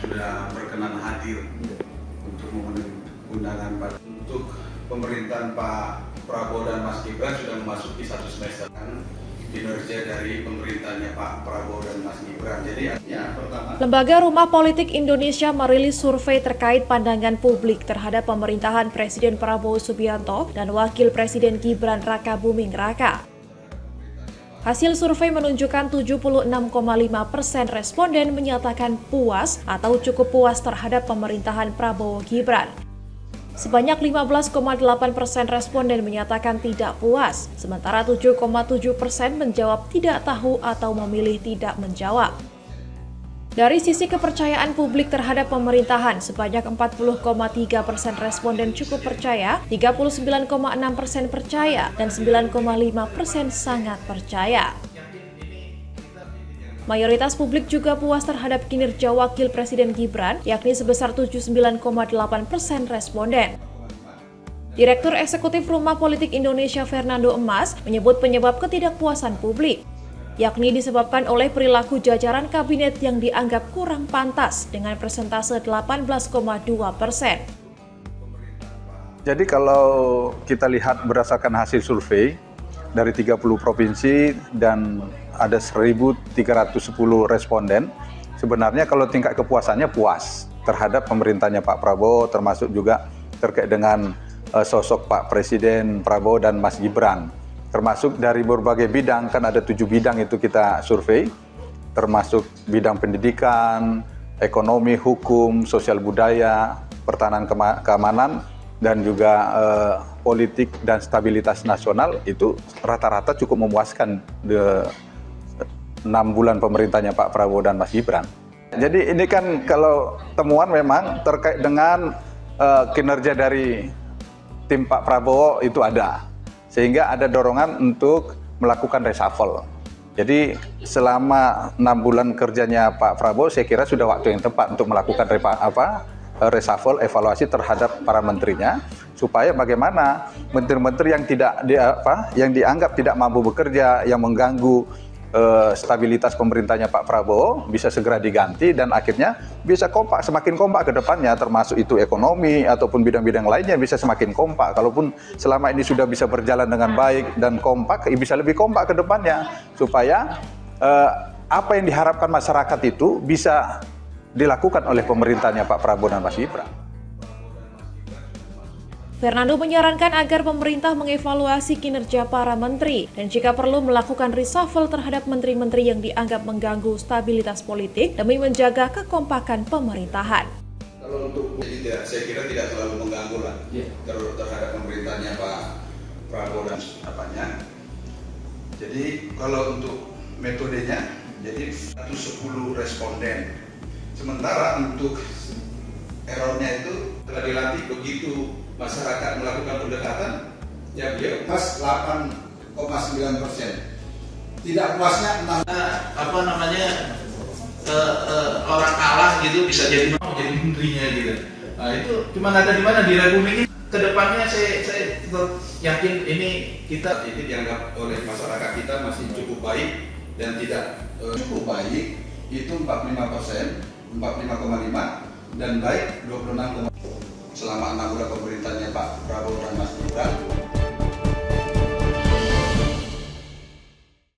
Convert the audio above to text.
sudah berkenan hadir untuk memenuhi undangan untuk pemerintahan Pak Prabowo dan Mas Gibran sudah memasuki satu semester kan kinerja dari pemerintahnya Pak Prabowo dan Mas Gibran. Jadi artinya pertama, Lembaga Rumah Politik Indonesia merilis survei terkait pandangan publik terhadap pemerintahan Presiden Prabowo Subianto dan Wakil Presiden Gibran Rakabuming Raka. Hasil survei menunjukkan 76,5% responden menyatakan puas atau cukup puas terhadap pemerintahan Prabowo Gibran. Sebanyak 15,8% responden menyatakan tidak puas, sementara 7,7% menjawab tidak tahu atau memilih tidak menjawab. Dari sisi kepercayaan publik terhadap pemerintahan, sebanyak 40,3% responden cukup percaya, 39,6% percaya, dan 9,5% sangat percaya. Mayoritas publik juga puas terhadap kinerja Wakil Presiden Gibran, yakni sebesar 79,8% responden. Direktur Eksekutif Rumah Politik Indonesia Fernando Emas menyebut penyebab ketidakpuasan publik, yakni disebabkan oleh perilaku jajaran kabinet yang dianggap kurang pantas dengan persentase 18,2%. Jadi kalau kita lihat berdasarkan hasil survei dari 30 provinsi dan ada 1.310 responden, sebenarnya kalau tingkat kepuasannya puas terhadap pemerintahnya Pak Prabowo, termasuk juga terkait dengan sosok Pak Presiden Prabowo dan Mas Gibran. Termasuk dari berbagai bidang, kan ada 7 bidang itu kita survei, termasuk bidang pendidikan, ekonomi, hukum, sosial budaya, pertahanan keamanan, dan juga politik dan stabilitas nasional. Itu rata-rata cukup memuaskan 6 bulan pemerintahnya Pak Prabowo dan Mas Gibran. Jadi ini kan kalau temuan memang terkait dengan kinerja dari tim Pak Prabowo itu ada. Sehingga ada dorongan untuk melakukan reshuffle. Jadi selama 6 bulan kerjanya Pak Prabowo, saya kira sudah waktu yang tepat untuk melakukan reshuffle, evaluasi terhadap para menterinya, supaya bagaimana menteri-menteri yang dianggap tidak mampu bekerja, yang mengganggu stabilitas pemerintahnya Pak Prabowo bisa segera diganti dan akhirnya bisa kompak, semakin kompak ke depannya, termasuk itu ekonomi ataupun bidang-bidang lainnya bisa semakin kompak. Kalaupun selama ini sudah bisa berjalan dengan baik dan kompak, bisa lebih kompak ke depannya supaya apa yang diharapkan masyarakat itu bisa dilakukan oleh pemerintahnya Pak Prabowo dan Mas Gibran. Fernando menyarankan agar pemerintah mengevaluasi kinerja para menteri dan jika perlu melakukan reshuffle terhadap menteri-menteri yang dianggap mengganggu stabilitas politik demi menjaga kekompakan pemerintahan. Kalau untuk saya kira tidak terlalu mengganggu lah terhadap pemerintahnya Pak Prabowo dan apanya. Jadi kalau untuk metodenya, jadi 110 responden. Sementara untuk errornya itu telah dilatih begitu masyarakat melakukan pendekatan, ya beliau pas 8,9%. Tidak puasnya orang kalah gitu bisa jadi menterinya gitu. Nah itu cuma ada di mana di Rakabuming. Kedepannya saya yakin ini kita ini dianggap oleh masyarakat kita masih cukup baik dan tidak cukup baik itu 45%, 45,5 dan baik 26,5. Selama 6 bulan pemerintahnya Pak Prabowo dan Mas Gibran.